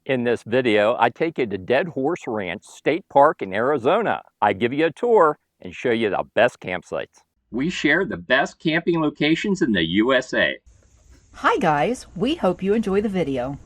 In this video, I take you to Dead Horse Ranch State Park in Arizona. I give you a tour and show you the best campsites. We share the best camping locations in the USA. Hi guys, we hope you enjoy the video.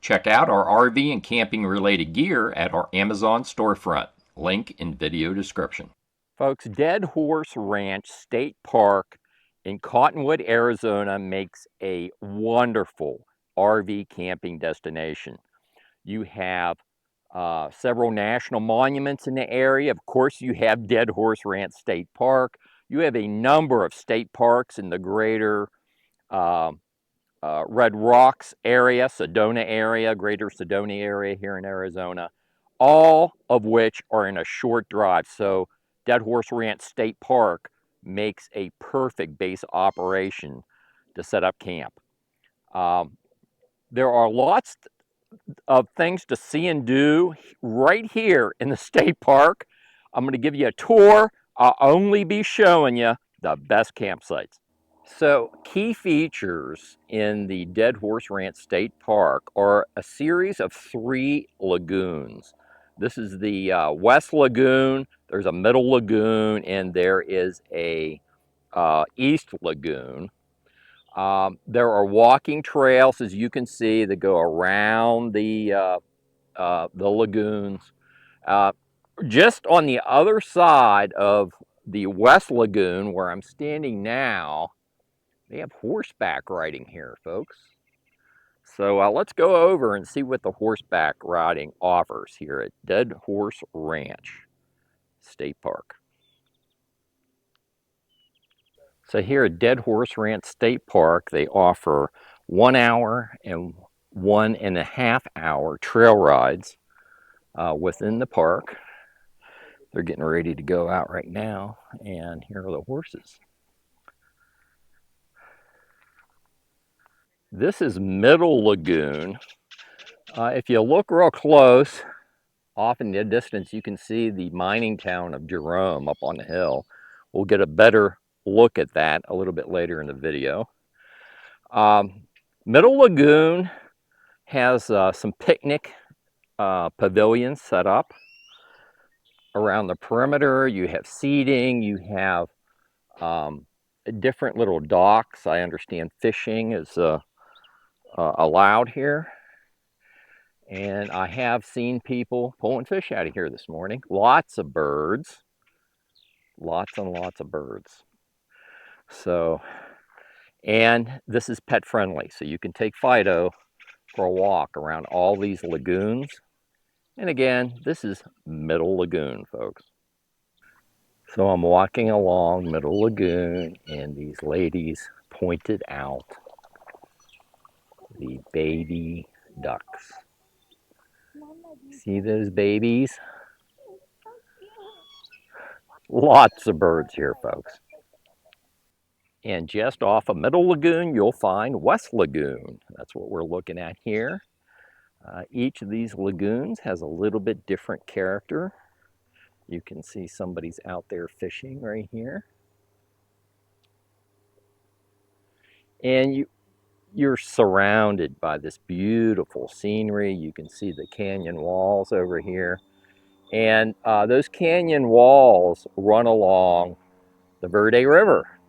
Check out our RV and camping related gear at our Amazon storefront. Link in video description. Folks, Dead Horse Ranch State Park in Cottonwood, Arizona makes a wonderful RV camping destination. You have several national monuments in the area. Of course, you have Dead Horse Ranch State Park. You have a number of state parks in the greater uh, Red Rocks area, Sedona area, greater Sedona area here in Arizona, all of which are in a short drive. So Dead Horse Ranch State Park makes a perfect base operation to set up camp. Um, there are lots of things to see and do right here in the state park. I'm going to give you a tour. I'll only be showing you the best campsites. So, key features in the Dead Horse Ranch State Park are a series of 3 lagoons. This is the West Lagoon, there's a Middle Lagoon, and there is a East Lagoon. There are walking trails, as you can see, that go around the lagoons. Uh, just on the other side of the West Lagoon, where I'm standing now, they have horseback riding here, folks. So let's go over and see what the horseback riding offers here at Dead Horse Ranch State Park. So here at Dead Horse Ranch State Park, they offer 1 hour and 1.5 hour trail rides within the park. They're getting ready to go out right now, and here are the horses. This is Middle Lagoon. If you look real close, off in the distance, you can see the mining town of Jerome up on the hill. We'll get a better look at that a little bit later in the video. Middle Lagoon has some picnic pavilions set up around the perimeter. You have seating, you have different little docks. I understand fishing is allowed here. And I have seen people pulling fish out of here this morning. Lots of birds. Lots and lots of birds. So, and this is pet friendly. So you can take Fido for a walk around all these lagoons. And again, this is Middle Lagoon, folks. So I'm walking along Middle Lagoon, and these ladies pointed out the baby ducks. See those babies? Lots of birds here, folks. And just off of Middle Lagoon, you'll find West Lagoon. That's what we're looking at here. Each of these lagoons has a little bit different character. You can see somebody's out there fishing right here. And you're surrounded by this beautiful scenery. You can see the canyon walls over here. And those canyon walls run along the Verde River,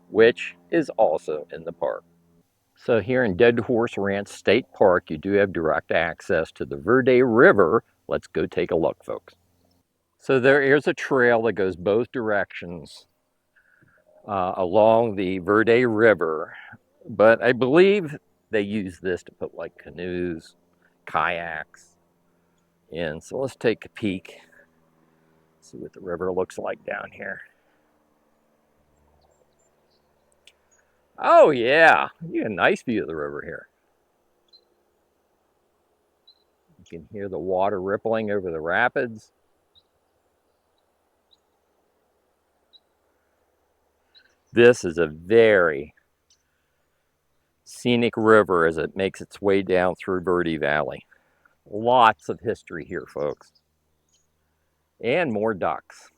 which is also in the park. So here in Dead Horse Ranch State Park, you do have direct access to the Verde River. Let's go take a look, folks. So there is a trail that goes both directions along the Verde River, but I believe they use this to put like canoes, kayaks in. So let's take a peek, see what the river looks like down here. Oh yeah, you get a nice view of the river here. You can hear the water rippling over the rapids. This is a very scenic river as it makes its way down through Verde Valley. Lots of history here, folks. And more ducks.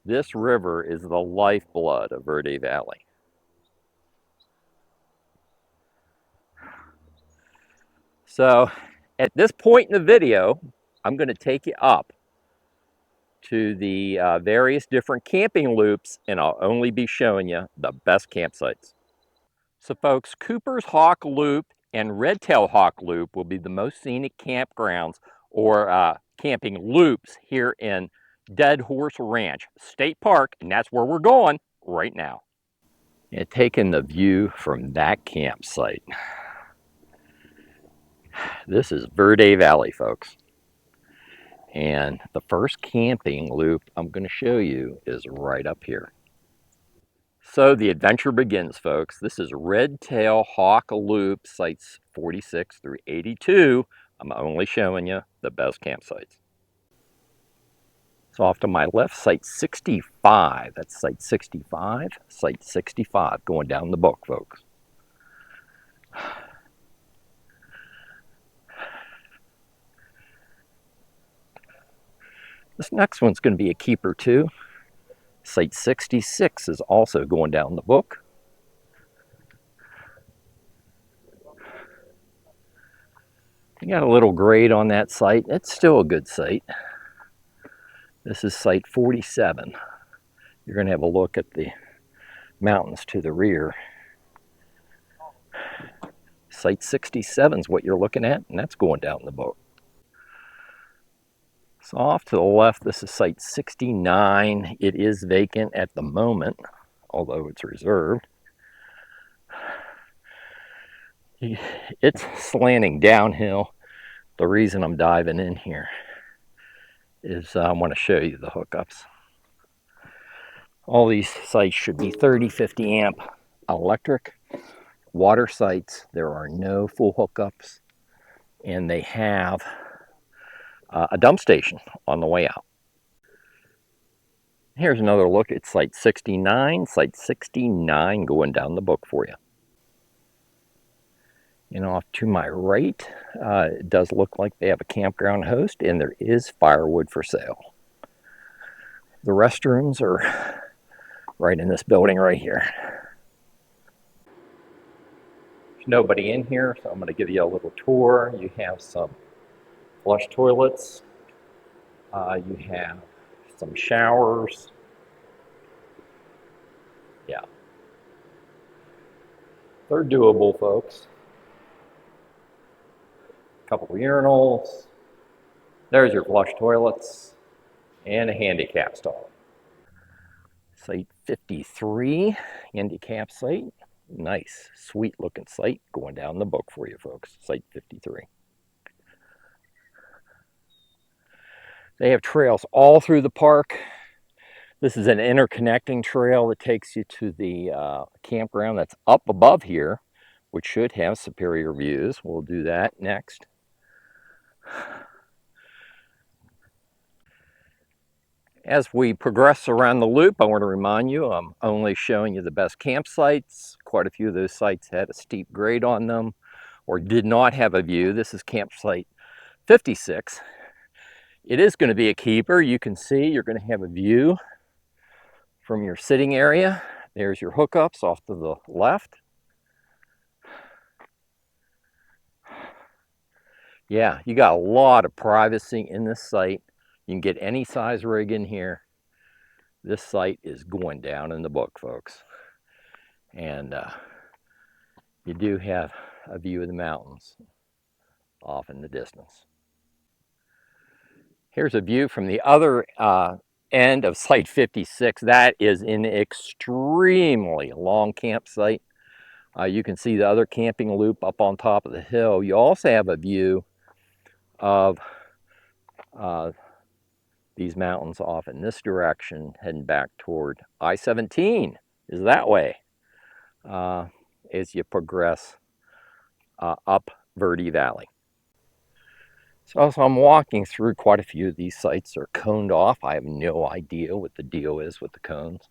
This river is the lifeblood of Verde Valley. So at this point in the video, I'm going to take you up to the various different camping loops, and I'll only be showing you the best campsites. So folks, Cooper's Hawk Loop and Redtail Hawk Loop will be the most scenic campgrounds or camping loops here in Dead Horse Ranch State Park, and that's where we're going right now. And taking the view from that campsite. This is Verde Valley, folks. And the first camping loop I'm going to show you is right up here. So the adventure begins, folks. This is Redtail Hawk Loop, sites 46 through 82. I'm only showing you the best campsites. So off to my left, site 65. That's site 65. Site 65, going down the book, folks. This next one's going to be a keeper too. Site 66 is also going down the book. You got a little grade on that site. It's still a good site. This is site 47. You're going to have a look at the mountains to the rear. Site 67 is what you're looking at, and that's going down the book. So off to the left, this is site 69. It is vacant at the moment, although it's reserved. It's slanting downhill. The reason I'm diving in here is I want to show you the hookups. All these sites should be 30, 50 amp electric water sites. There are no full hookups, and they have a dump station on the way out. Here's another look at site 69. Site 69 going down the book for you. And off to my right, it does look like they have a campground host, and there is firewood for sale. The restrooms are right in this building right here. There's nobody in here, so I'm going to give you a little tour. You have some flush toilets. You have some showers. Yeah. They're doable, folks. A couple of urinals. There's your flush toilets and a handicap stall. Site 53, handicap site. Nice, sweet looking site going down the book for you, folks. Site 53. They have trails all through the park. This is an interconnecting trail that takes you to the campground that's up above here, which should have superior views. We'll do that next. As we progress around the loop, I want to remind you, I'm only showing you the best campsites. Quite a few of those sites had a steep grade on them or did not have a view. This is campsite 56. It is going to be a keeper. You can see you're going to have a view from your sitting area. There's your hookups off to the left. Yeah, you got a lot of privacy in this site. You can get any size rig in here. This site is going down in the book, folks. And you do have a view of the mountains off in the distance. Here's a view from the other end of site 56. That is an extremely long campsite. You can see the other camping loop up on top of the hill. You also have a view of these mountains off in this direction, heading back toward I-17 is that way as you progress up Verde Valley. So as I'm walking through, quite a few of these sites are coned off. I have no idea what the deal is with the cones.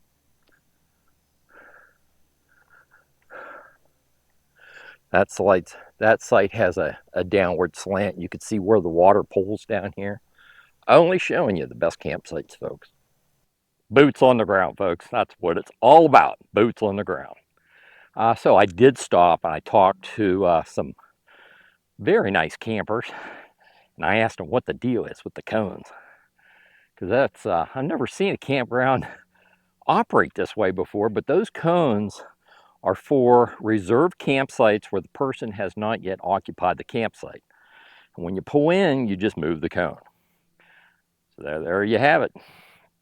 That site has a downward slant. You can see where the water pools down here. Only showing you the best campsites, folks. Boots on the ground, folks. That's what it's all about, boots on the ground. So I did stop and I talked to some Very nice campers. And I asked them what the deal is with the cones. Because that's, I've never seen a campground operate this way before, but those cones are for reserved campsites where the person has not yet occupied the campsite. And when you pull in, you just move the cone. So there you have it.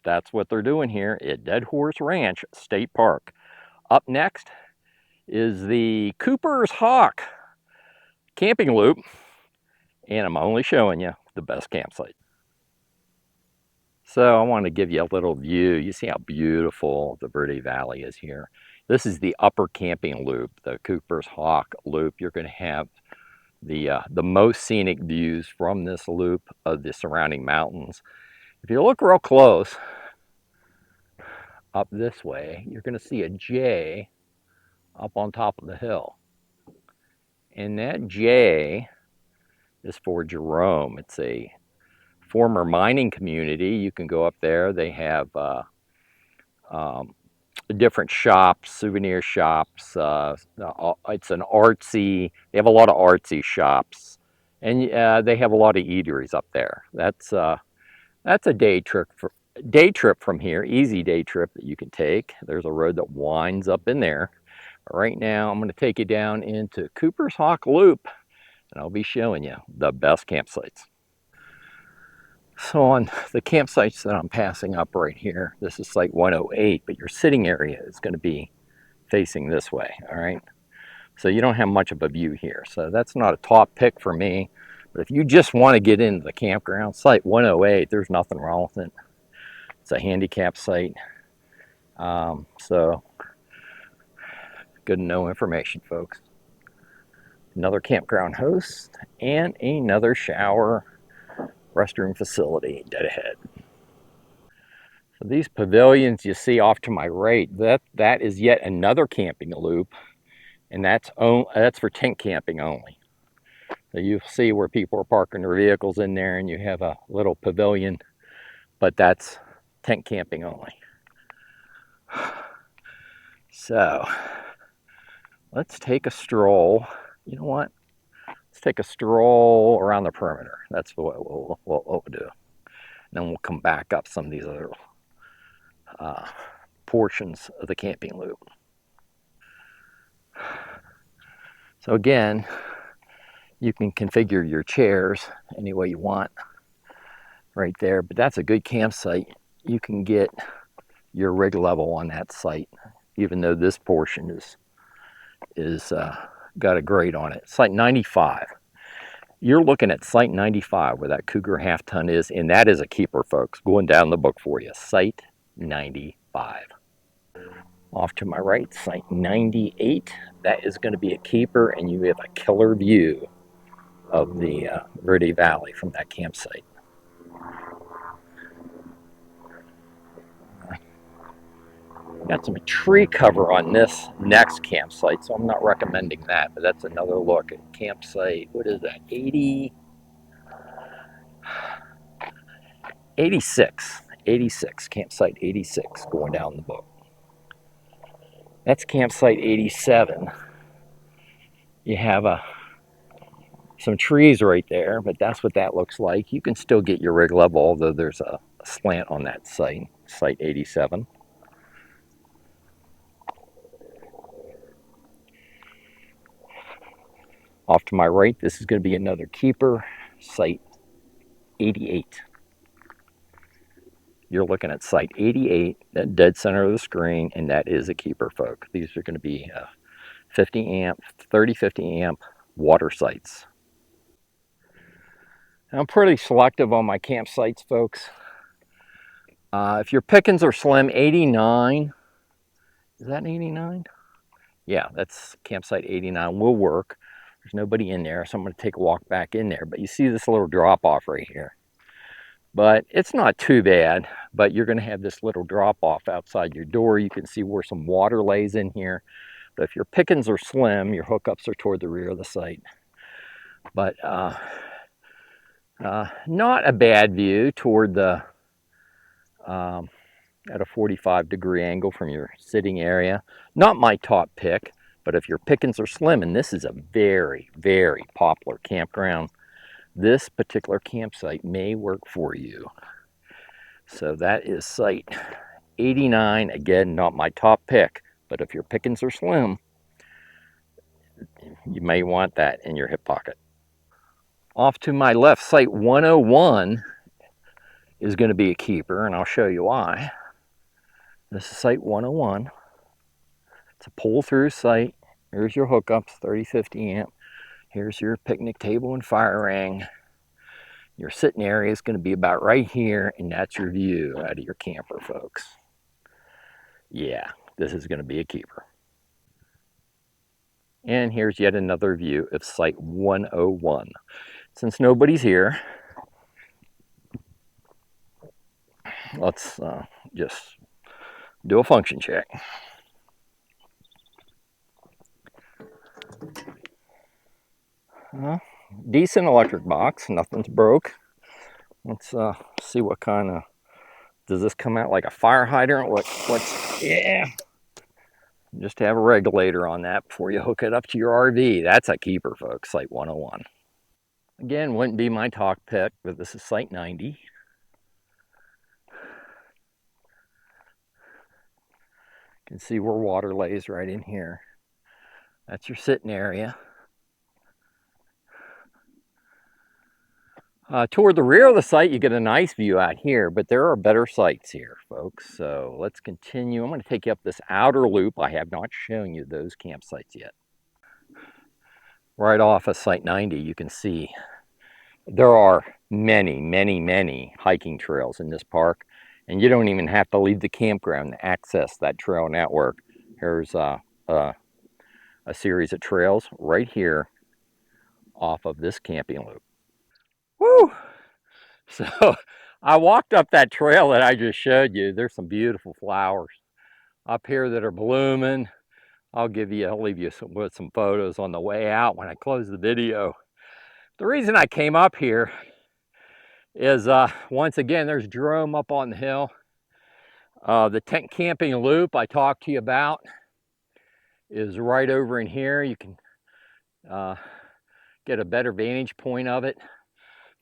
That's what they're doing here at Dead Horse Ranch State Park. Up next is the Cooper's Hawk camping loop, and I'm only showing you the best campsite. So I want to give you a little view. You see how beautiful the Verde Valley is here. This is the upper camping loop, the Cooper's Hawk loop. You're going to have the most scenic views from this loop of the surrounding mountains. If you look real close up this way, you're going to see a J up on top of the hill. And that J is for Jerome. It's a former mining community. You can go up there. They have different shops, souvenir shops. It's an artsy, they have a lot of artsy shops. And they have a lot of eateries up there. That's a day trip from here, easy day trip that you can take. There's a road that winds up in there. Right now, I'm going to take you down into Cooper's Hawk Loop, and I'll be showing you the best campsites. So on the campsites that I'm passing up right here, this is site 108, but your sitting area is going to be facing this way, all right? So you don't have much of a view here. So that's not a top pick for me. But if you just want to get into the campground, site 108, there's nothing wrong with it. It's a handicap site. So good to know information, folks. Another campground host and another shower restroom facility dead ahead. So these pavilions you see off to my right, that is yet another camping loop, and that's for tent camping only. So you see where people are parking their vehicles in there, and you have a little pavilion, but that's tent camping only. So let's take a stroll. You know what? Let's take a stroll around the perimeter. That's what we'll do. And then we'll come back up some of these other portions of the camping loop. So again, you can configure your chairs any way you want right there, but that's a good campsite. You can get your rig level on that site, even though this portion is got a grade on it. Site 95. You're looking at site 95 where that Cougar half ton is, and that is a keeper, folks. Going down the book for you. Site 95. Off to my right, site 98. That is going to be a keeper, and you have a killer view of the Verde Valley from that campsite. Got some tree cover on this next campsite, so I'm not recommending that, but that's another look at campsite. What is that? 86, campsite 86 going down the book. That's campsite 87. You have some trees right there, but that's what that looks like. You can still get your rig level, although there's a slant on that site, site 87. Off to my right, this is going to be another keeper, site 88. You're looking at site 88, that dead center of the screen, and that is a keeper, folks. These are going to be 50 amp, 30, 50 amp water sites. I'm pretty selective on my campsites, folks. If your pickings are slim, 89, is that 89? Yeah, that's campsite 89 will work. There's nobody in there, so I'm going to take a walk back in there. But you see this little drop off right here. But it's not too bad, but you're going to have this little drop off outside your door. You can see where some water lays in here. But if your pickings are slim, your hookups are toward the rear of the site. But not a bad view toward the at a 45-degree angle from your sitting area. Not my top pick. But if your pickings are slim, and this is a very, very popular campground, this particular campsite may work for you. So that is site 89. Again, not my top pick, but if your pickings are slim, you may want that in your hip pocket. Off to my left, site 101 is going to be a keeper, and I'll show you why. This is site 101. It's a pull-through site. Here's your hookups, 3050 amp. Here's your picnic table and fire ring. Your sitting area is going to be about right here, and that's your view out of your camper, folks. Yeah, this is going to be a keeper. And here's yet another view of site 101. Since nobody's here, let's just do a function check. Decent electric box, nothing's broke. Let's see what kind of, does this come out like a fire hydrant? Yeah. Just have a regulator on that before you hook it up to your RV. That's a keeper, folks, site 101. Again, wouldn't be my talk pick, but this is site 90. You can see where water lays right in here. That's your sitting area. Toward the rear of the site, you get a nice view out here, but there are better sites here, folks. So let's continue. I'm going to take you up this outer loop. I have not shown you those campsites yet. Right off of site 90, you can see there are many, many, many hiking trails in this park, and you don't even have to leave the campground to access that trail network. Here's a series of trails right here off of this camping loop. Woo! So I walked up that trail that I just showed you. There's some beautiful flowers up here that are blooming. I'll leave you with some photos on the way out when I close the video. The reason I came up here is once again, there's Jerome up on the hill. The tent camping loop I talked to you about is right over in here. You can get a better vantage point of it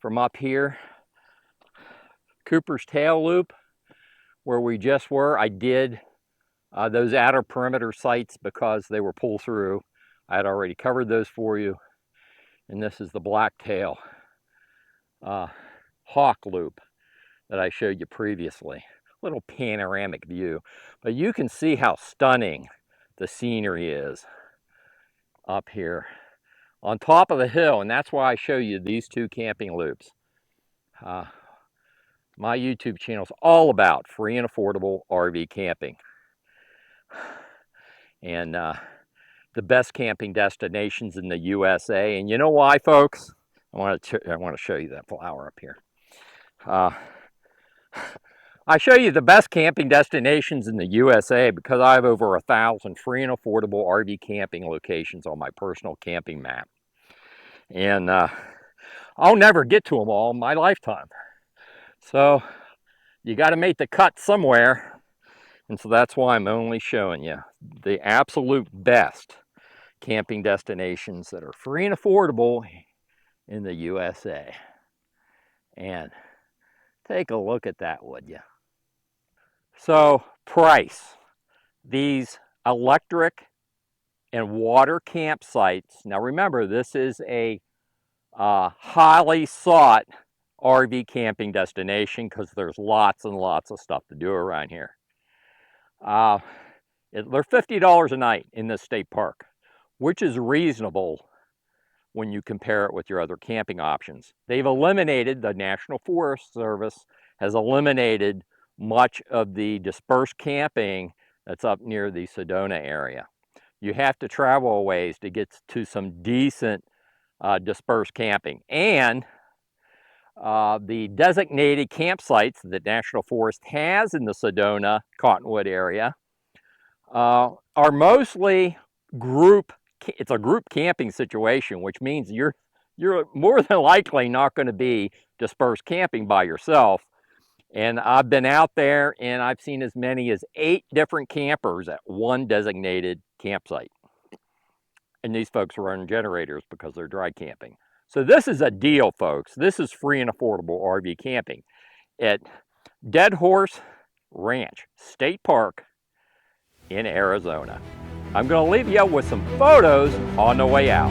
from up here. Cooper's Tail Loop, where we just were, I did those outer perimeter sites because they were pull through. I had already covered those for you. And this is the Blacktail Hawk Loop that I showed you previously. Little panoramic view. But you can see how stunning the scenery is up here on top of the hill, and that's why I show you these two camping loops. My YouTube channel is all about free and affordable RV camping. And the best camping destinations in the USA. And you know why, folks? I want to show you that flower up here. I show you the best camping destinations in the USA because I have over 1,000 free and affordable RV camping locations on my personal camping map. And I'll never get to them all in my lifetime. So you got to make the cut somewhere. And so that's why I'm only showing you the absolute best camping destinations that are free and affordable in the USA. And take a look at that, would you? So, price. These electric and water campsites. Now remember, this is a highly sought RV camping destination because there's lots and lots of stuff to do around here. They're $50 a night in this state park, which is reasonable when you compare it with your other camping options. They've eliminated, the National Forest Service has eliminated much of the dispersed camping that's up near the Sedona area. You have to travel a ways to get to some decent dispersed camping. And the designated campsites that National Forest has in the Sedona, Cottonwood area are mostly it's a group camping situation, which means you're more than likely not going to be dispersed camping by yourself. And I've been out there and I've seen as many as 8 different campers at one designated campsite. And these folks are running generators because they're dry camping. So this is a deal, folks. This is free and affordable RV camping at Dead Horse Ranch State Park in Arizona. I'm going to leave you with some photos on the way out.